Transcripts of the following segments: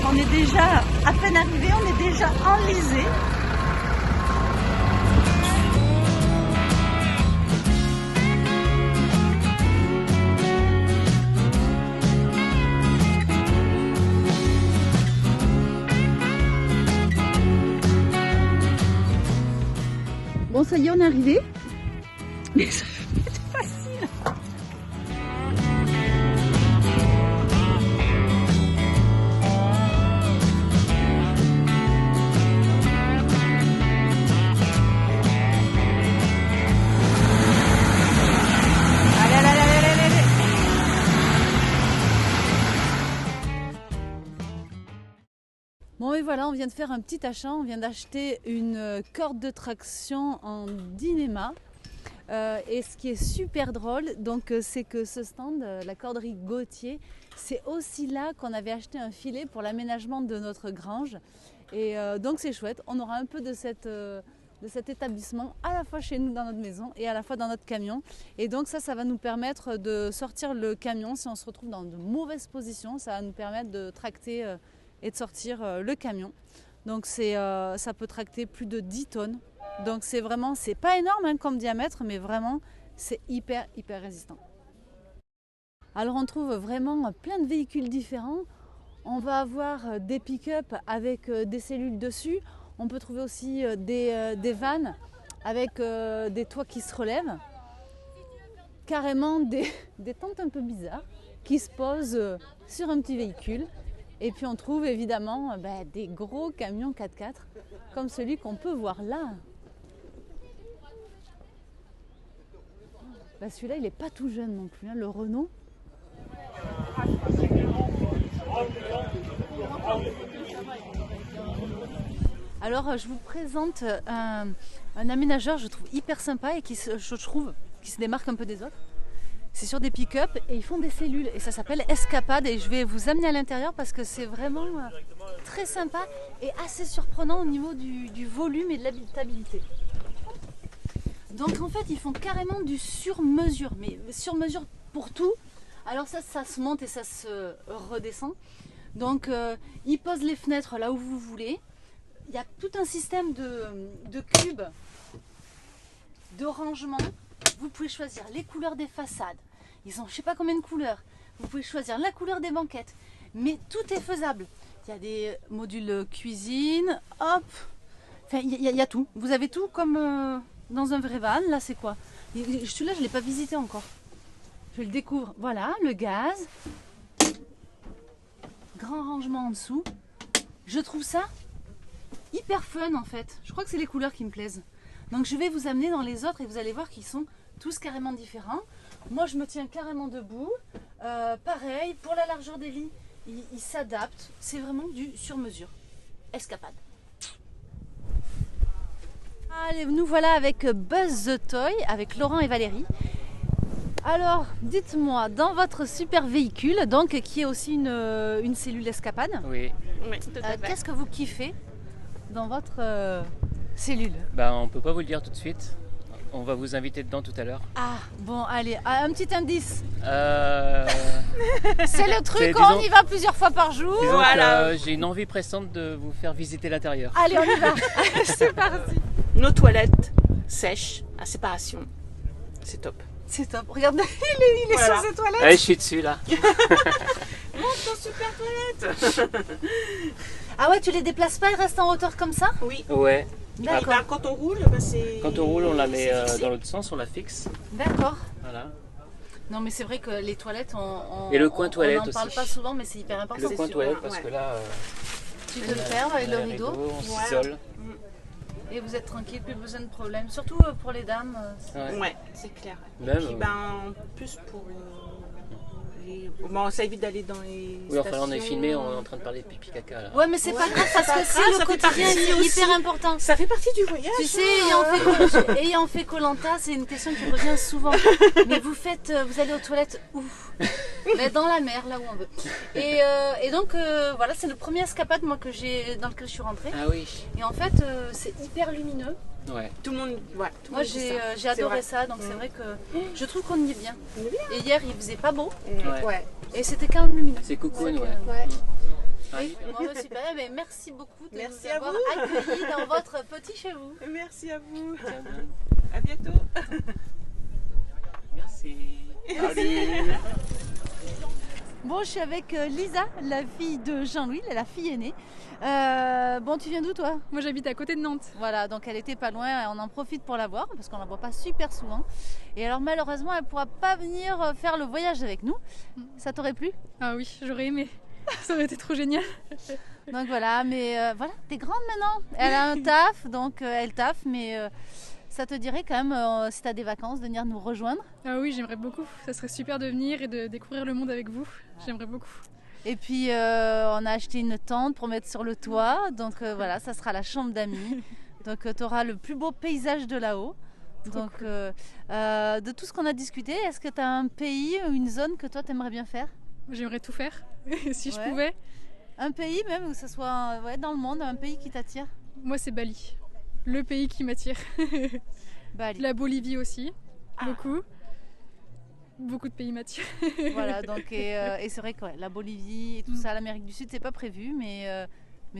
On est déjà à peine arrivé, on est déjà enlisé. Bon, ça y est, on est arrivé. Mais ça va être facile. Bon et voilà, on vient de faire un petit achat, on vient d'acheter une corde de traction en Dynéma. Et ce qui est super drôle, donc, c'est que ce stand, la corderie Gauthier, c'est aussi là qu'on avait acheté un filet pour l'aménagement de notre grange. Et donc c'est chouette, on aura un peu de cet établissement à la fois chez nous dans notre maison et à la fois dans notre camion. Et donc ça va nous permettre de sortir le camion si on se retrouve dans de mauvaises positions. Ça va nous permettre de tracter et de sortir le camion. Donc ça peut tracter plus de 10 tonnes. Donc c'est pas énorme hein, comme diamètre, mais vraiment c'est hyper résistant. Alors on trouve vraiment plein de véhicules différents. On va avoir des pick-up avec des cellules dessus. On peut trouver aussi des vannes avec des toits qui se relèvent. Carrément des tentes un peu bizarres qui se posent sur un petit véhicule. Et puis on trouve évidemment des gros camions 4x4 comme celui qu'on peut voir là. Celui-là il n'est pas tout jeune non plus, hein, le Renault. Alors je vous présente un aménageur, je trouve hyper sympa et qui se démarque un peu des autres. C'est sur des pick-up et ils font des cellules et ça s'appelle Escapade et je vais vous amener à l'intérieur parce que c'est vraiment très sympa et assez surprenant au niveau du volume et de l'habitabilité. Donc en fait ils font carrément du sur-mesure, mais sur-mesure pour tout. Alors ça se monte et ça se redescend. Donc ils posent les fenêtres là où vous voulez. Il y a tout un système de cubes, de rangement. Vous pouvez choisir les couleurs des façades. Ils ont je sais pas combien de couleurs. Vous pouvez choisir la couleur des banquettes. Mais tout est faisable. Il y a des modules cuisine, hop. Enfin, il y a tout. Vous avez tout comme dans un vrai van. Là, c'est quoi? Celui-là, je ne l'ai pas visité encore. Je le découvre. Voilà, le gaz. Grand rangement en dessous. Je trouve ça hyper fun en fait. Je crois que c'est les couleurs qui me plaisent. Donc je vais vous amener dans les autres et vous allez voir qu'ils sont tous carrément différents. Moi je me tiens carrément debout. Pareil, pour la largeur des lits, ils s'adaptent. C'est vraiment du sur-mesure. Escapade. Allez, nous voilà avec Buzz the Toy, avec Laurent et Valérie. Alors, dites-moi, dans votre super véhicule, donc qui est aussi une cellule Escapade, oui, tout à fait. Qu'est-ce que vous kiffez dans votre cellule? On peut pas vous le dire tout de suite. On va vous inviter dedans tout à l'heure. Ah, bon, allez, un petit indice. C'est le truc, on y va plusieurs fois par jour. Voilà. J'ai une envie pressante de vous faire visiter l'intérieur. Allez, on y va. C'est parti. Nos toilettes sèches à séparation. C'est top. C'est top. Regarde, il est Voilà. sur ses toilettes. Allez, je suis dessus là. Montre ton super toilette. Ah ouais, tu les déplaces pas, elles restent en hauteur comme ça? Oui. Ouais. D'accord. Quand on roule, c'est... Quand on roule, on la met c'est fixé. dans l'autre sens, on la fixe. D'accord. Voilà. Non mais c'est vrai que les toilettes, Et le coin toilette on n'en parle aussi. pas souvent, mais c'est hyper important. Le coin sûr, toilette, ouais. parce que là, Tu te le fermes avec le rideau on Voilà. s'isole. et vous êtes tranquille, plus besoin de problème. Surtout pour les dames. Ouais. Ouais, c'est clair. Même, Et puis, en plus pour bon, ça évite d'aller dans les Oui, enfin, stations. on est filmé, on est en train de parler de pipi caca là. Ouais, mais c'est pas Ouais, grave parce que ça c'est le fait quotidien, partie c'est aussi. hyper important. Ça fait partie du voyage. Tu sais, hein. ayant fait Koh-Lanta, c'est une question qui revient souvent. Mais vous allez aux toilettes où? Mais dans la mer, là où on veut. Et donc voilà, c'est le premier escapade moi dans lequel je suis rentrée. Ah oui. Et en fait, c'est hyper lumineux. Ouais. Tout le monde, ouais, tout le Moi monde dit ça. j'ai C'est adoré vrai. ça, donc c'est vrai que je trouve qu'on y est bien. On est bien. Et hier il faisait pas beau Ouais. Ouais. et c'était quand même lumineux. C'est cocoon, Donc, ouais. Ouais. Oui, bon, super. Mais merci beaucoup de Merci nous à avoir vous. accueillis dans votre petit chez vous. Merci à vous. À bientôt. Merci. Bon, je suis avec Lisa, la fille de Jean-Louis, la fille aînée. Bon, tu viens d'où toi? Moi j'habite à côté de Nantes. Voilà, donc elle était pas loin, on en profite pour la voir parce qu'on la voit pas super souvent. Et alors malheureusement, elle pourra pas venir faire le voyage avec nous. Ça t'aurait plu? Ah oui, j'aurais aimé. Ça aurait été trop génial. Donc voilà, mais voilà, t'es grande maintenant. Elle a un taf, donc elle taffe, mais ça te dirait quand même, si t'as des vacances, de venir nous rejoindre. Ah oui, j'aimerais beaucoup. Ça serait super de venir et de découvrir le monde avec vous. J'aimerais beaucoup. Et puis on a acheté une tente pour mettre sur le toit, donc voilà, ça sera la chambre d'amis. Donc tu auras le plus beau paysage de là-haut. Donc de tout ce qu'on a discuté, est-ce que tu as un pays ou une zone que toi t'aimerais bien faire? J'aimerais tout faire, si je Ouais. pouvais. Un pays même, où ce soit dans le monde, un pays qui t'attire? Moi c'est Bali. Le pays qui m'attire. Bali. La Bolivie aussi. Beaucoup. Beaucoup de pays m'attirent. Voilà, donc et c'est vrai que la Bolivie et tout ça, l'Amérique du Sud, c'est pas prévu, mais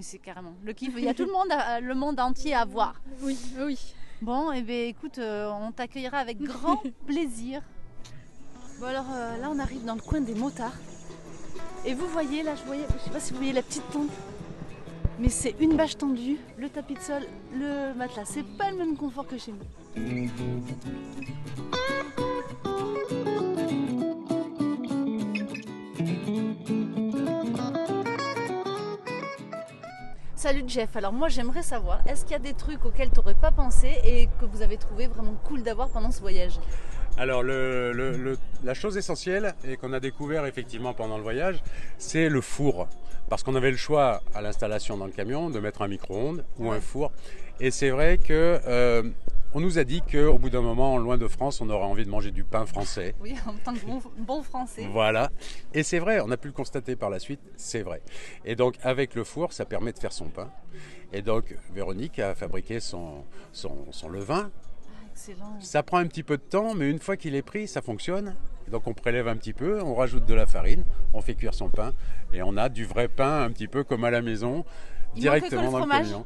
c'est carrément le kiff. Il y a tout le monde, le monde entier à voir. Oui, oui. Bon, et bien écoute, on t'accueillera avec grand plaisir. Bon alors là, on arrive dans le coin des motards. Et vous voyez, là, je sais pas si vous voyez la petite tente, mais c'est une bâche tendue, le tapis de sol, le matelas. C'est pas le même confort que chez nous. Salut Jeff, alors moi j'aimerais savoir, est-ce qu'il y a des trucs auxquels tu n'aurais pas pensé et que vous avez trouvé vraiment cool d'avoir pendant ce voyage? Alors la chose essentielle et qu'on a découvert effectivement pendant le voyage, c'est le four. Parce qu'on avait le choix à l'installation dans le camion de mettre un micro-ondes ou un four. Et c'est vrai que on nous a dit qu'au bout d'un moment, loin de France, on aurait envie de manger du pain français. Oui, en tant que bon français. Voilà. Et c'est vrai, on a pu le constater par la suite, c'est vrai. Et donc avec le four, ça permet de faire son pain. Et donc Véronique a fabriqué son levain. Excellent. Ça prend un petit peu de temps, mais une fois qu'il est pris, ça fonctionne. Donc on prélève un petit peu, on rajoute de la farine, on fait cuire son pain et on a du vrai pain un petit peu comme à la maison, directement dans le camion.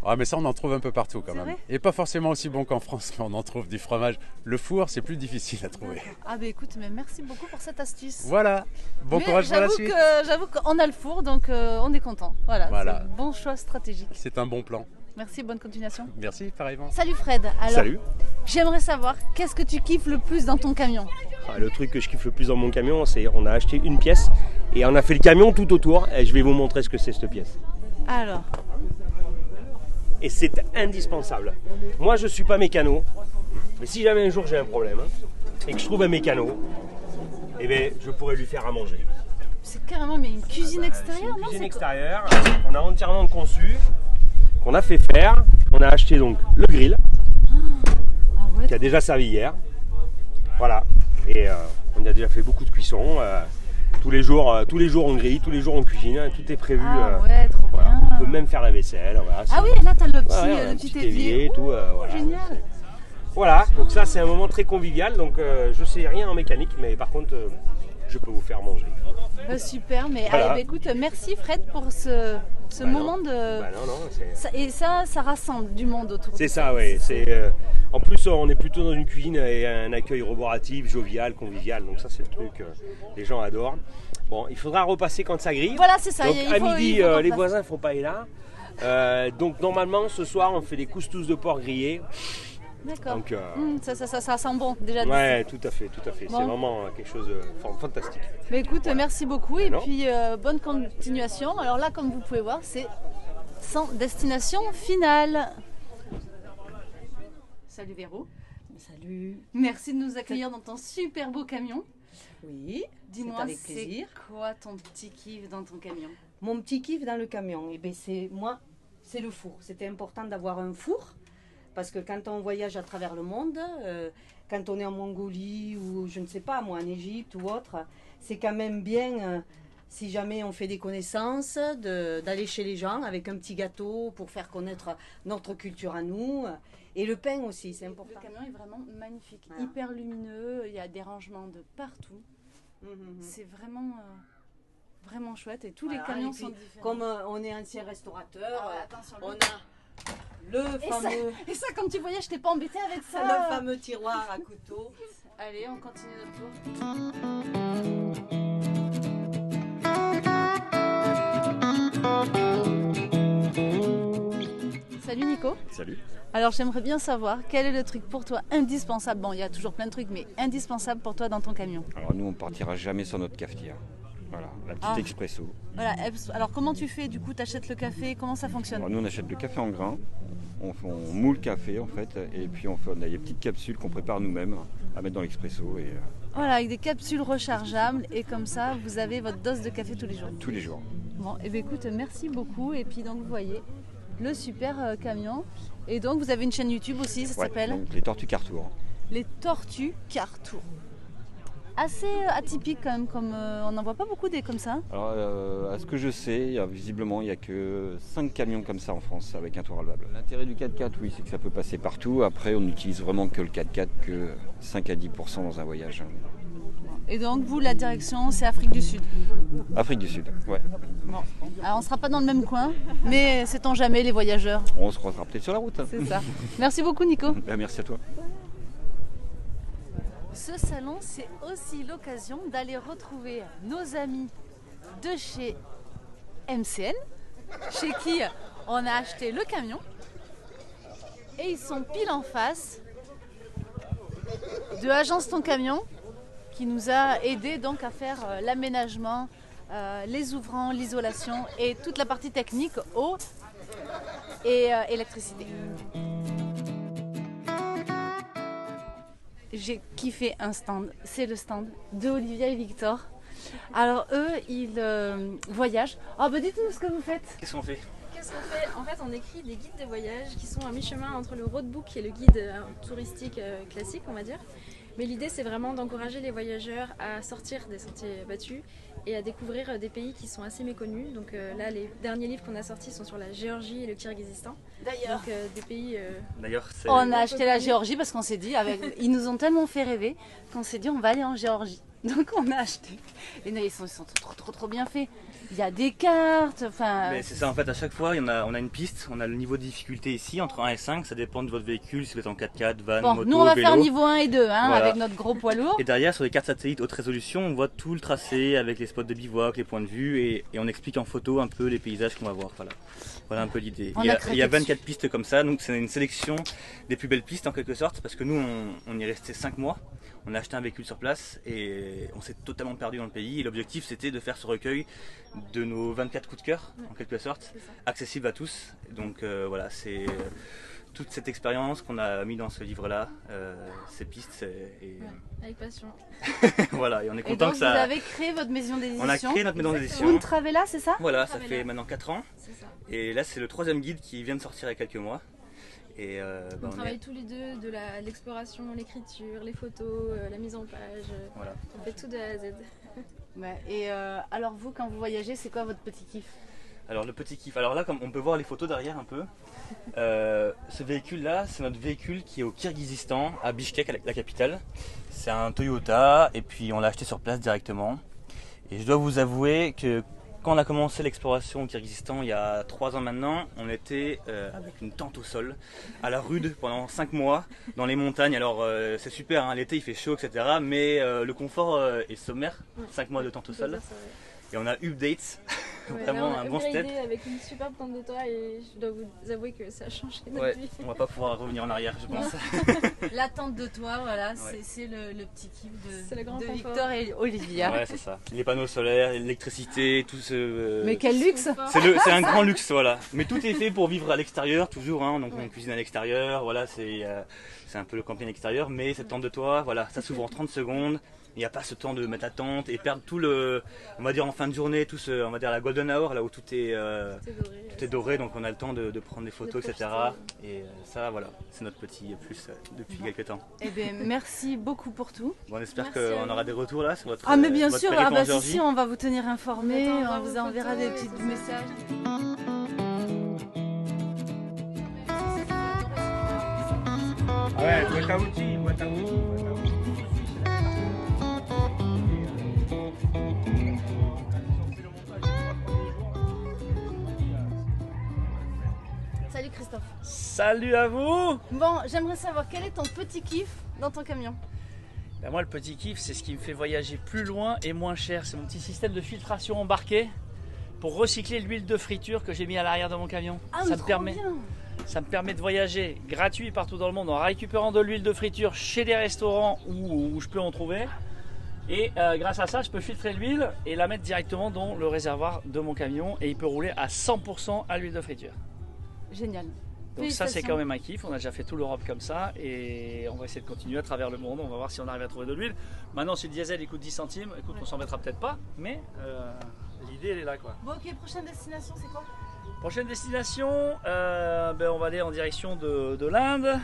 Ah, mais ça on en trouve un peu partout quand même. Vrai? Et pas forcément aussi bon qu'en France, mais on en trouve du fromage. Le four, c'est plus difficile à trouver. Ah bah écoute, mais merci beaucoup pour cette astuce. Voilà, bon Mais courage pour la suite. J'avoue qu'on a le four, donc on est content. Voilà. Voilà. C'est un bon choix stratégique. C'est un bon plan. Merci, bonne continuation. Merci, pareillement. Salut Fred, alors Salut. j'aimerais savoir, qu'est-ce que tu kiffes le plus dans ton camion? Le truc que je kiffe le plus dans mon camion, c'est on a acheté une pièce et on a fait le camion tout autour. Et je vais vous montrer ce que c'est cette pièce. Alors, Et c'est indispensable. Moi, je suis pas mécano, mais si jamais un jour j'ai un problème et que je trouve un mécano, eh ben, je pourrais lui faire à manger. c'est carrément mais une cuisine C'est extérieure, une non? cuisine extérieure qu'on a entièrement conçue, qu'on a fait faire. On a acheté donc le grill Ah ouais, qui a déjà servi hier. Voilà. Et on a déjà fait beaucoup de cuissons. Tous les jours on grille, tous les jours on cuisine. Tout est prévu. ah ouais, trop Voilà. bien. On peut même faire la vaisselle. Voilà, Ah c'est- oui, là t'as le petit, Ouais, on a le un petit petit évier. évier et tout. Voilà. Génial. Voilà, donc ça c'est un moment très convivial. Donc je sais rien en mécanique, mais par contre je peux vous faire manger. Super, mais Voilà. allez, bah, écoute, merci Fred pour ce Bah non. moment de... Bah non, c'est Ça rassemble du monde autour de c'est ça. ça, oui. En plus, on est plutôt dans une cuisine et un accueil roboratif, jovial, convivial. Donc ça c'est le truc, les gens adorent. Bon, il faudra repasser quand ça grille. Voilà, c'est ça. Donc il à faut- midi, il faut qu'on les fasse. voisins ne font pas être là. Donc normalement, ce soir, on fait des couscous de porc grillés. D'accord. Donc, Ça sent bon déjà. d'ici. ouais, tout à fait, tout à fait. Bon. C'est vraiment quelque chose de fantastique. Mais écoute, merci beaucoup et Non. puis bonne continuation. Alors là, comme vous pouvez voir, c'est sans destination finale. Salut Véro. Salut. Merci de nous accueillir dans ton super beau camion. Oui, Dis-moi, c'est avec c'est plaisir. quoi ton petit kiff dans ton camion? Mon petit kiff dans le camion, eh ben c'est le four. C'était important d'avoir un four parce que quand on voyage à travers le monde, quand on est en Mongolie ou je ne sais pas moi en Égypte ou autre, c'est quand même bien si jamais on fait des connaissances d'aller chez les gens avec un petit gâteau pour faire connaître notre culture à nous. Et le pain aussi, c'est Le important. camion est vraiment magnifique, Voilà. hyper lumineux, il y a des rangements de partout. Mhm. C'est vraiment vraiment chouette et tous les Voilà, camions et puis, sont différents. Comme on est ancien restaurateur, Attention, on a le fameux, et ça, comme tu voyais, je t'ai pas embêté avec ça. le fameux tiroir à couteau. Allez, on continue notre tour. Salut Nico. Salut. Alors j'aimerais bien savoir quel est le truc pour toi indispensable. Bon, il y a toujours plein de trucs, mais indispensable pour toi dans ton camion. Alors nous, on partira jamais sans notre cafetière. Voilà, la petite expresso. Voilà. Alors comment tu fais du coup? T'achètes le café? Comment ça fonctionne? Alors nous, on achète le café en grains. On moule le café en fait, et puis on a des petites capsules qu'on prépare nous-mêmes à mettre dans l'expresso et Voilà, avec des capsules rechargeables et comme ça, vous avez votre dose de café tous les jours. tous les jours. Bon, et bien écoute, merci beaucoup. Et puis donc vous voyez le super camion. Et donc vous avez une chaîne YouTube aussi, ça Ouais, s'appelle donc les tortues Cartour. Les Tortues Cartour. Assez atypique quand même, comme on n'en voit pas beaucoup des comme ça. Alors à ce que je sais, visiblement il n'y a que 5 camions comme ça en France avec un toit relevable. L'intérêt du 4x4, oui, c'est que ça peut passer partout. Après, on n'utilise vraiment que le 4x4 que 5 à 10% dans un voyage. Et donc vous, la direction, c'est Afrique du Sud. Afrique du Sud, ouais. Bon, alors on ne sera pas dans le même coin, mais sait-on jamais les voyageurs. On se croisera peut-être sur la route. C'est ça. Merci beaucoup Nico. Merci à toi. Ce salon, c'est aussi l'occasion d'aller retrouver nos amis de chez MCN, chez qui on a acheté le camion. Et ils sont pile en face de Agence Ton Camion, qui nous a aidé donc à faire l'aménagement, les ouvrants, l'isolation et toute la partie technique, eau et électricité. J'ai kiffé un stand, c'est le stand de Olivia et Victor. Alors eux, ils voyagent. Oh bah dites-nous ce que vous faites. Qu'est-ce qu'on fait? Qu'est-ce qu'on fait? En fait, on écrit des guides de voyage qui sont à mi-chemin entre le roadbook et le guide touristique classique, on va dire. Mais l'idée, c'est vraiment d'encourager les voyageurs à sortir des sentiers battus et à découvrir des pays qui sont assez méconnus. Donc là, les derniers livres qu'on a sortis sont sur la Géorgie et le Kirghizistan. D'ailleurs, Donc des pays... D'ailleurs, c'est. on a acheté la Géorgie parce qu'on s'est dit, ils nous ont tellement fait rêver qu'on s'est dit on va aller en Géorgie. Donc on a acheté. Et ils sont trop bien faits. Il y a des cartes, enfin. Mais c'est ça en fait, à chaque fois on a une piste, on a le niveau de difficulté ici entre 1 et 5, ça dépend de votre véhicule, si vous êtes en 4x4, van, Bon, moto, nous on va vélo. faire niveau 1 et 2 hein, Voilà. avec notre gros poids lourd. Et derrière sur les cartes satellites haute résolution, on voit tout le tracé avec les spots de bivouac, les points de vue et on explique en photo un peu les paysages qu'on va voir. Voilà un peu l'idée. On Il y a a craqué 24 pistes comme ça, donc c'est une sélection des plus belles pistes en quelque sorte, parce que nous on y est resté 5 mois. On a acheté un véhicule sur place et on s'est totalement perdu dans le pays. Et l'objectif c'était de faire ce recueil de nos 24 coups de cœur, en quelque sorte, accessible à tous. Donc voilà, c'est toute cette expérience qu'on a mis dans ce livre-là, ces pistes. Avec passion. Voilà, et on est Et content donc que ça. vous avez créé votre maison d'édition. On a créé notre maison d'édition. Une Travella, c'est ça? Voilà, ça Travella. fait maintenant 4 ans. C'est ça. Et là, c'est le 3e guide qui vient de sortir il y a quelques mois. Et On travaille tous les deux de l'exploration, l'écriture, les photos, la mise en page. Voilà. On fait tout de A à Z. Ouais, et alors vous, quand vous voyagez, c'est quoi votre petit kiff? Alors le petit kiff. Alors là, comme on peut voir les photos derrière un peu, ce véhicule-là, c'est notre véhicule qui est au Kirghizistan, à Bishkek, la capitale. C'est un Toyota et puis on l'a acheté sur place directement. Et je dois vous avouer que quand on a commencé l'exploration au Kirghizistan il y a 3 ans maintenant, on était avec une tente au sol, à la rude pendant 5 mois, dans les montagnes. Alors c'est super, hein, l'été il fait chaud, etc. Mais le confort est sommaire, 5 mois de tente au sol. Et on a update, vraiment un bon step. Avec une superbe tente de toit et je dois vous avouer que ça a changé notre Ouais, vie. on va pas pouvoir revenir en arrière, je pense. La tente de toit, voilà, Ouais. c'est le petit kiff C'est le grand de confort. Victor et Olivia. Ouais, c'est ça. Les panneaux solaires, l'électricité, tout ce. Mais quel luxe! C'est un grand luxe, voilà. Mais tout est fait pour vivre à l'extérieur, toujours. Hein. Donc on cuisine à l'extérieur, voilà, c'est un peu le camping extérieur. Mais cette tente de toit, voilà, ça s'ouvre en 30 secondes. Il n'y a pas ce temps de mettre la tente et perdre tout le, on va dire en fin de journée, tout ce, on va dire la golden hour, là où tout est doré, donc on a le temps de prendre des photos, etc. Et ça, voilà, c'est notre petit plus depuis quelques temps. Eh bien, merci beaucoup pour tout. Bon, on espère Merci à qu'on vous. aura des retours là sur votre. Ah mais bien votre sûr, périple en si, Géorgie. on va vous tenir informés, On attendra on vous vos enverra photos des et petits tout ça. messages. Ouais, boîte à outils, boîte à outils. Christophe. Salut à vous. Bon, j'aimerais savoir quel est ton petit kiff dans ton camion. Ben moi, le petit kiff, c'est ce qui me fait voyager plus loin et moins cher. C'est mon petit système de filtration embarqué pour recycler l'huile de friture que j'ai mis à l'arrière de mon camion. Ah, mais trop bien. Ça me permet de voyager gratuit partout dans le monde en récupérant de l'huile de friture chez des restaurants où je peux en trouver. Et grâce à ça, je peux filtrer l'huile et la mettre directement dans le réservoir de mon camion et il peut rouler à 100% à l'huile de friture. Génial. Donc ça, c'est quand même un kiff. On a déjà fait toute l'Europe comme ça et on va essayer de continuer à travers le monde. On va voir si on arrive à trouver de l'huile. Maintenant, si le diesel il coûte 10 centimes, écoute, on s'en mettra peut-être pas, mais l'idée elle est là, quoi. Bon, ok, prochaine destination, c'est quoi? Prochaine destination, on va aller en direction de l'Inde.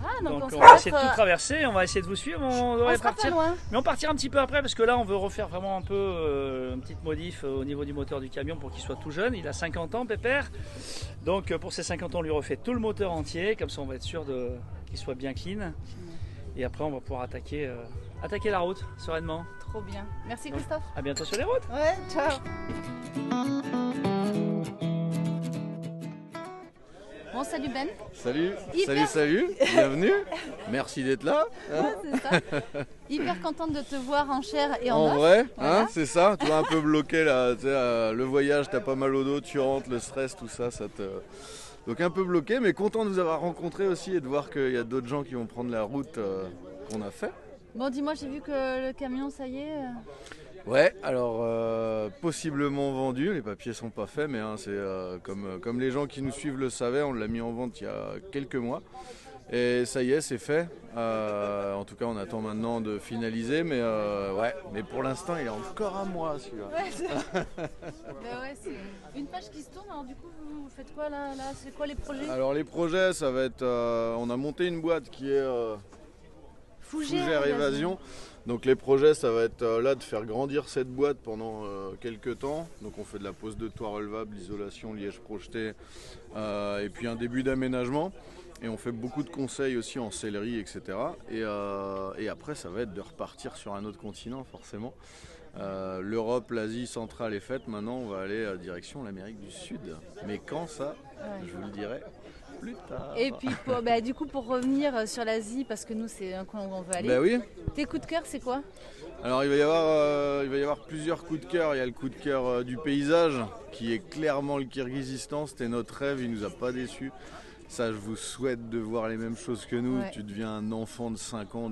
Ah, donc on va essayer de tout traverser, on va essayer de vous suivre, on devrait sera partir. pas loin. Mais on partira un petit peu après parce que là on veut refaire vraiment un peu une petite modif au niveau du moteur du camion pour qu'il soit tout jeune. Il a 50 ans, Pépère. Donc pour ses 50 ans on lui refait tout le moteur entier, comme ça on va être sûr qu'il soit bien clean. Et après on va pouvoir attaquer la route sereinement. Trop bien. Merci Christophe. À bientôt sur les routes. Ouais, ciao. Bon, salut Ben. Salut, salut, bienvenue. Merci d'être là. Ouais, c'est ça. Hyper contente de te voir en chair et en os. En vrai, Voilà. hein, c'est ça. Tu vas un peu bloqué là. Tu sais, le voyage, t'as pas mal au dos, tu rentres, le stress, tout ça, ça te. Donc un peu bloqué, mais content de vous avoir rencontré aussi et de voir qu'il y a d'autres gens qui vont prendre la route qu'on a fait. Bon, dis-moi, j'ai vu que le camion, ça y est. Ouais, alors possiblement vendu, les papiers sont pas faits, mais hein, c'est comme les gens qui nous suivent le savaient, on l'a mis en vente il y a quelques mois. Et ça y est, c'est fait. En tout cas, on attend maintenant de finaliser, mais pour l'instant, il est encore à moi celui-là. Ouais, ouais, c'est une page qui se tourne. Alors du coup, vous faites quoi là c'est quoi les projets? Alors les projets, ça va être, on a monté une boîte qui est Fougère Évasion. Donc les projets, ça va être là de faire grandir cette boîte pendant quelques temps. Donc on fait de la pose de toit relevable, l'isolation, liège projeté, et puis un début d'aménagement. Et on fait beaucoup de conseils aussi en sellerie, etc. Et après, ça va être de repartir sur un autre continent, forcément. L'Europe, l'Asie centrale est faite. Maintenant, on va aller direction l'Amérique du Sud. Mais quand ça, je vous le dirai plus tard. Et puis, du coup, pour revenir sur l'Asie, parce que nous, c'est un coin où on veut aller. Bah oui. Tes coups de cœur, c'est quoi? Alors, il va y avoir plusieurs coups de cœur. Il y a le coup de cœur du paysage, qui est clairement le Kirghizistan. C'était notre rêve, il nous a pas déçus. Ça, je vous souhaite de voir les mêmes choses que nous. Ouais. Tu deviens un enfant de 5 ans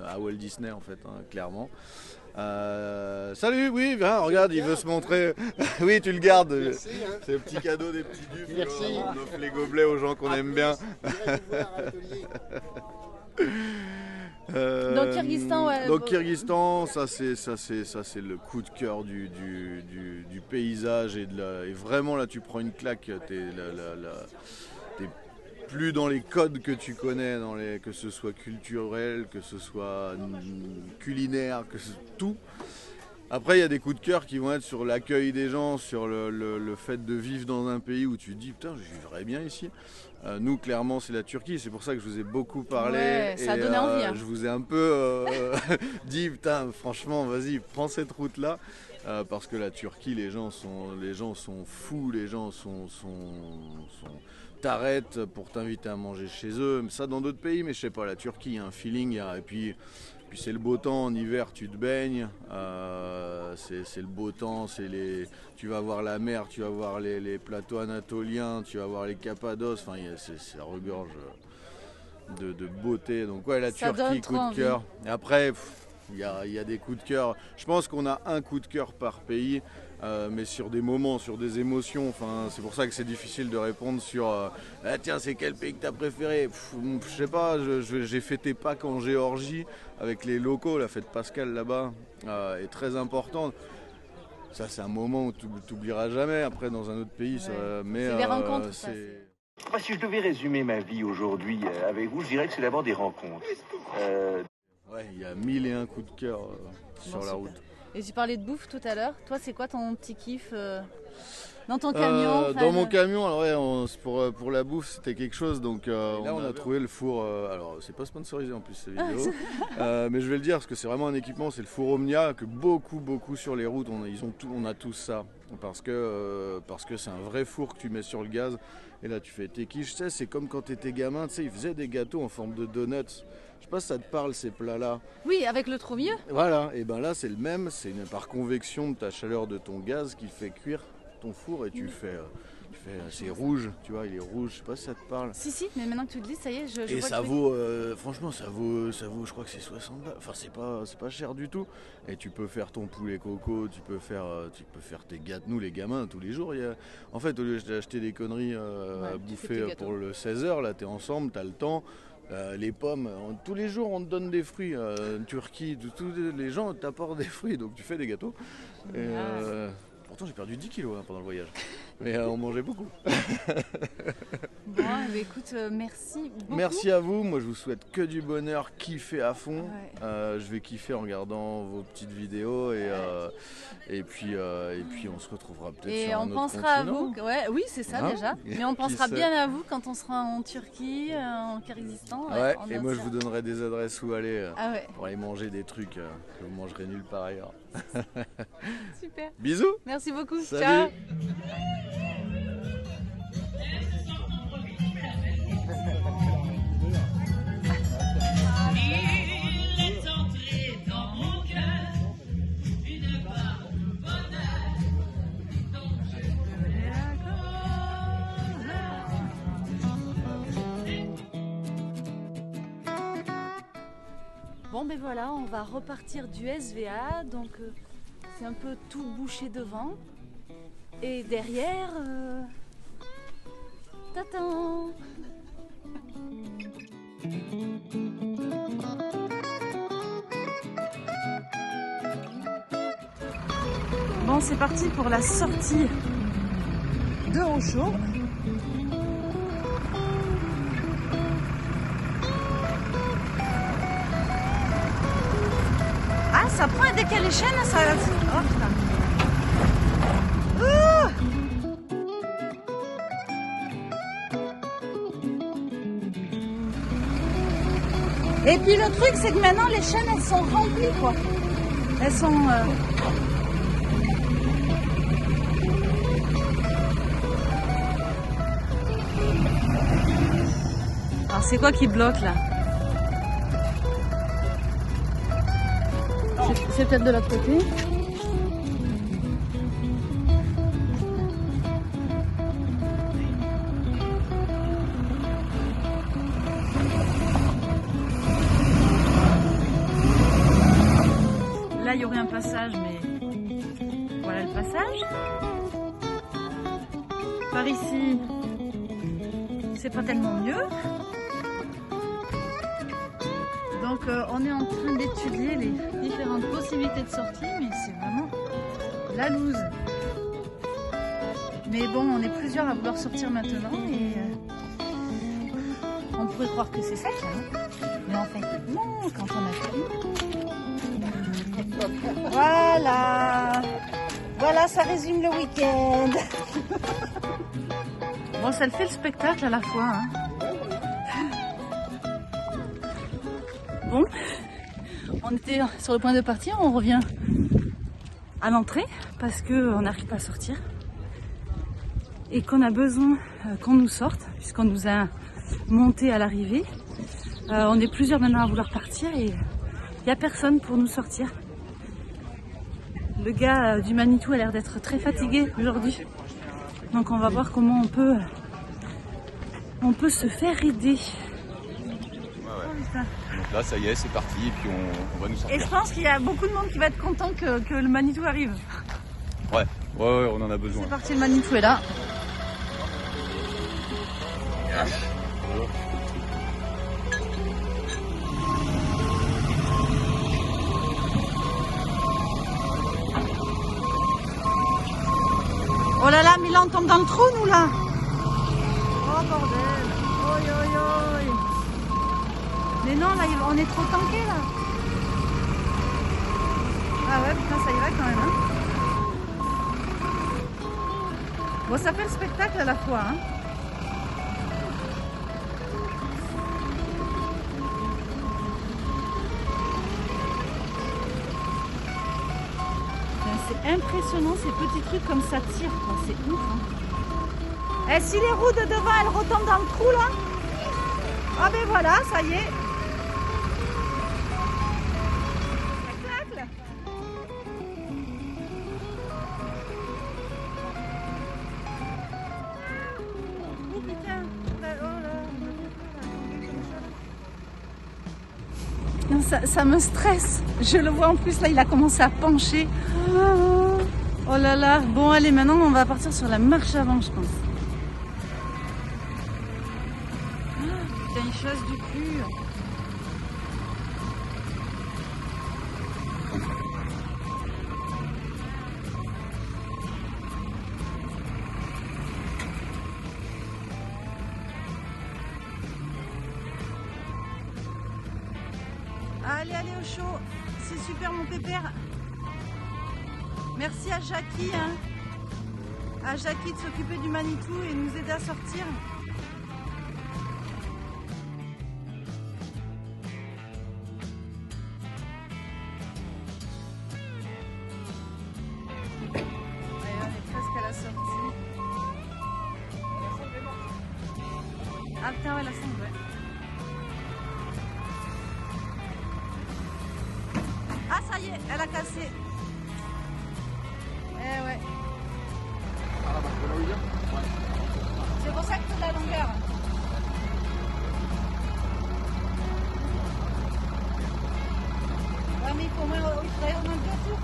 à Walt Disney, en fait, hein, clairement. Salut, oui, viens, regarde, il veut se montrer. Oui, tu le gardes. Merci, hein. C'est le petit cadeau des petits dupes. Merci. On offre les gobelets aux gens qu'on aime bien. Donc Kirghizistan, ouais. Donc Kirghizistan, ça c'est le coup de cœur du paysage et vraiment là tu prends une claque, t'es plus dans les codes que tu connais, que ce soit culturel, que ce soit culinaire, tout. Après, il y a des coups de cœur qui vont être sur l'accueil des gens, sur le fait de vivre dans un pays où tu te dis putain, je vivrais bien ici. Nous, clairement, c'est la Turquie. C'est pour ça que je vous ai beaucoup parlé. Ouais, ça a donné envie. Hein. Je vous ai un peu dit putain, franchement, vas-y, prends cette route-là. Parce que la Turquie, les gens sont fous, les gens t'arrêtent pour t'inviter à manger chez eux. Ça dans d'autres pays, mais je sais pas, la Turquie, il y a un feeling. Et puis c'est le beau temps, en hiver tu te baignes, c'est le beau temps, tu vas voir la mer, tu vas voir les plateaux anatoliens, tu vas voir les Cappadoces, enfin ça regorge de beauté. Donc ouais, la Turquie, coup de cœur. Et après, il y a des coups de cœur. Je pense qu'on a un coup de cœur par pays. Mais sur des moments, sur des émotions, enfin, c'est pour ça que c'est difficile de répondre sur tiens, c'est quel pays que t'as préféré? Je sais pas, j'ai fêté Pâques en Géorgie avec les locaux, la fête pascale là-bas est très importante. Ça, c'est un moment où tu n'oublieras jamais après dans un autre pays. Ouais. C'est des rencontres. Moi, si je devais résumer ma vie aujourd'hui avec vous, je dirais que c'est d'abord des rencontres. Ouais, il y a 1001 coups de cœur sur la route. Et tu parlais de bouffe tout à l'heure. Toi, c'est quoi ton petit kiff dans ton camion? Dans mon camion, alors ouais, pour la bouffe, c'était quelque chose. Donc là, on a trouvé le four. Alors, c'est pas sponsorisé en plus cette vidéo, mais je vais le dire parce que c'est vraiment un équipement. C'est le four Omnia que beaucoup sur les routes. On a tous ça. parce que c'est un vrai four que tu mets sur le gaz. Et là, tu fais tes quiches. Tu sais, c'est comme quand tu étais gamin, tu sais, ils faisaient des gâteaux en forme de donuts. Je sais pas si ça te parle, ces plats-là. Oui, avec le trop mieux. Voilà, et ben là, c'est le même. C'est par convection de ta chaleur de ton gaz qui fait cuire ton four et tu fais c'est rouge, tu vois, il est rouge, je sais pas si ça te parle. Si, mais maintenant que tu le dis, ça y est, je et vois ça vaut, franchement, ça vaut, je crois que c'est 60 balles. Enfin, c'est pas cher du tout. Et tu peux faire ton poulet coco, tu peux faire tes gâteaux. Nous, les gamins, tous les jours, en fait, au lieu d'acheter des conneries à bouffer pour le 16h, là, t'es ensemble, t'as le temps. Les pommes, tous les jours, on te donne des fruits. En Turquie, tous les gens t'apportent des fruits, donc tu fais des gâteaux. Et, pourtant, j'ai perdu 10 kilos pendant le voyage. Mais on mangeait beaucoup. Bon, écoute, merci beaucoup. Merci à vous. Moi, je vous souhaite que du bonheur, kiffer à fond. Ouais. Je vais kiffer en regardant vos petites vidéos et puis on se retrouvera peut-être sur un autre continent. Et on pensera à vous. Ouais, oui, c'est ça déjà. Mais on pensera bien à vous quand on sera en Turquie, en Kyrgyzstan. Ouais. Et moi, je vous donnerai des adresses où aller pour aller manger des trucs que vous mangerez nulle part ailleurs. Super. Bisous. Merci beaucoup. Salut. Ciao. Bon ben voilà, on va repartir du SVA, donc c'est un peu tout bouché devant. Et derrière, tatan. Bon, c'est parti pour la sortie de Rochaud. Ah, ça prend un décalé chaîne, ça. Oh putain. Et puis le truc, c'est que maintenant les chaînes, elles sont remplies, quoi. Elles sont... Alors c'est quoi qui bloque là? C'est peut-être de l'autre côté. Là, il y aurait un passage, mais voilà le passage. Par ici, c'est pas tellement mieux. Donc on est en train d'étudier les différentes possibilités de sortie, mais c'est vraiment la loose. Mais bon, on est plusieurs à vouloir sortir maintenant et on pourrait croire que c'est sec, hein. Mais en fait, non, quand on a fini. Voilà, voilà, ça résume le week-end. Bon, ça le fait le spectacle à la fois, hein. Bon, on était sur le point de partir, on revient à l'entrée parce qu'on n'arrive pas à sortir et qu'on a besoin qu'on nous sorte puisqu'on nous a monté à l'arrivée. On est plusieurs maintenant à vouloir partir et il n'y a personne pour nous sortir. Le gars du Manitou a l'air d'être très fatigué aujourd'hui, donc on va voir comment on peut se faire aider. Donc là, ça y est, c'est parti, et puis on va nous sortir. Et je pense qu'il y a beaucoup de monde qui va être content que le Manitou arrive. Ouais, on en a besoin. C'est parti, le Manitou est là. Oh là là, mais là on tombe dans le trou, nous là. Oh bordel. Oi, oi, oi. Mais non, là, on est trop tanké, là. Ah ouais, putain, ça y va quand même, hein. Bon, ça fait le spectacle à la fois, hein. c'est impressionnant ces petits trucs comme ça tire, quoi. C'est ouf. Hein. Et si les roues de devant elles retombent dans le trou là, ah ben voilà, ça y est. Spectacle. Oh putain. Oh là. Non, ça me stresse. Je le vois en plus là, il a commencé à pencher. Oh là là. Bon allez, maintenant on va partir sur la marche avant, je pense. Putain, il chasse du cul. Allez, allez au chaud. C'est super mon pépère. Merci à Jackie, hein. À Jackie de s'occuper du Manitou et nous aider à sortir. Allez, on est presque à la sortie. Ah putain, ouais, la sonde, ouais. Ah ça y est, elle a cassé. Eh ouais. C'est pour ça que toute la longueur. Ouais mais il faudrait au moins 2 tours.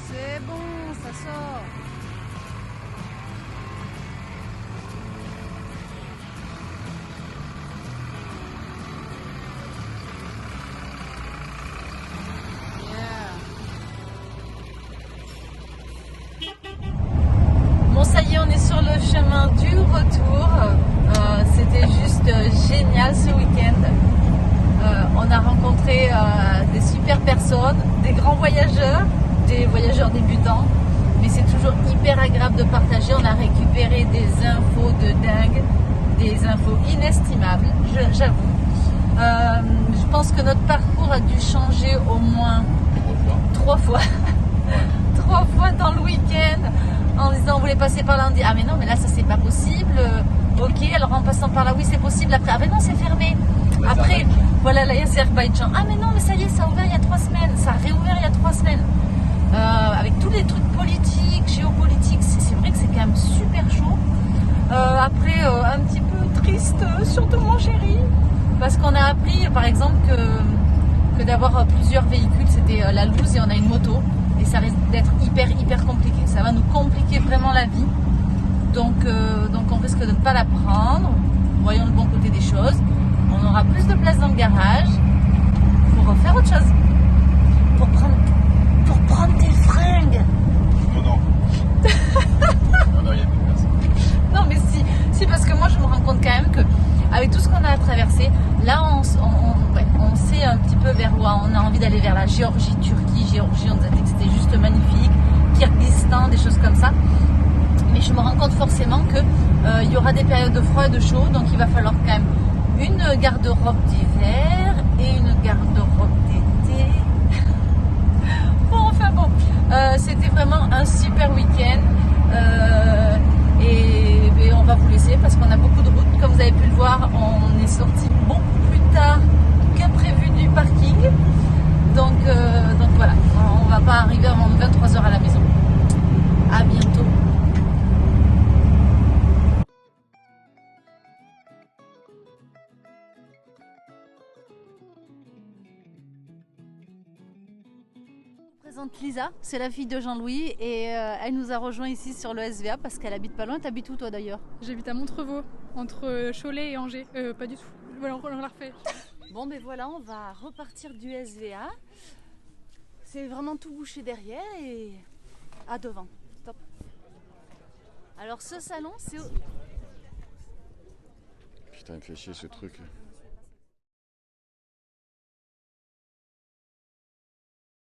C'est bon, ça sort. Bon, ça y est, on est sur le chemin du retour. C'était juste génial ce week-end. On a rencontré des super personnes, des grands voyageurs, des voyageurs débutants, mais c'est toujours hyper agréable de partager. On a récupéré des infos de dingue, des infos inestimables, j'avoue. Je pense que notre parcours a dû changer au moins 3 fois. 3 fois dans le week-end, en disant on voulait passer par là, on dit ah mais non mais là ça c'est pas possible. Ok, alors en passant par là oui c'est possible, après ah mais non c'est fermé. Après voilà l'Azerbaïdjan, ah mais non mais ça y est ça a ouvert il y a 3 semaines, ça a réouvert il y a 3 semaines. Avec tous les trucs politiques, géopolitiques, c'est vrai que c'est quand même super chaud. Après un petit peu triste, surtout mon chéri, parce qu'on a appris par exemple que d'avoir plusieurs véhicules c'était la loose et on a une moto. Et ça risque d'être hyper compliqué. Ça va nous compliquer vraiment la vie. Donc on risque de ne pas la prendre. Voyons le bon côté des choses. On aura plus de place dans le garage pour faire autre chose. Pour prendre tes fringues. Oh non. Non, il y a plus de place. Non mais si parce que moi je me rends compte quand même que avec tout ce qu'on a traversé, là on sait un petit peu vers où on a envie d'aller, vers la Géorgie, Turquie, Géorgie, on nous a dit que c'était juste magnifique, Kyrgyzstan, des choses comme ça. Mais je me rends compte forcément que il y aura des périodes de froid et de chaud, donc il va falloir quand même une garde-robe d'hiver et une garde-robe d'été. Bon, enfin bon, c'était vraiment un super week-end. Et on va vous laisser parce qu'on a beaucoup de route. Comme vous avez pu le voir, on est sorti beaucoup plus tard que prévu du parking. Donc voilà, on va pas arriver avant 23h à la maison. À bientôt. Je présente Lisa, c'est la fille de Jean-Louis et elle nous a rejoint ici sur le SVA parce qu'elle habite pas loin. T'habites où toi d'ailleurs? J'habite à Montrevaux, entre Cholet et Angers. Pas du tout. Voilà, on la refait. Bon ben voilà, on va repartir du SVA. C'est vraiment tout bouché derrière et à devant. Top. Alors ce salon, c'est... Putain, il me fait chier ce truc.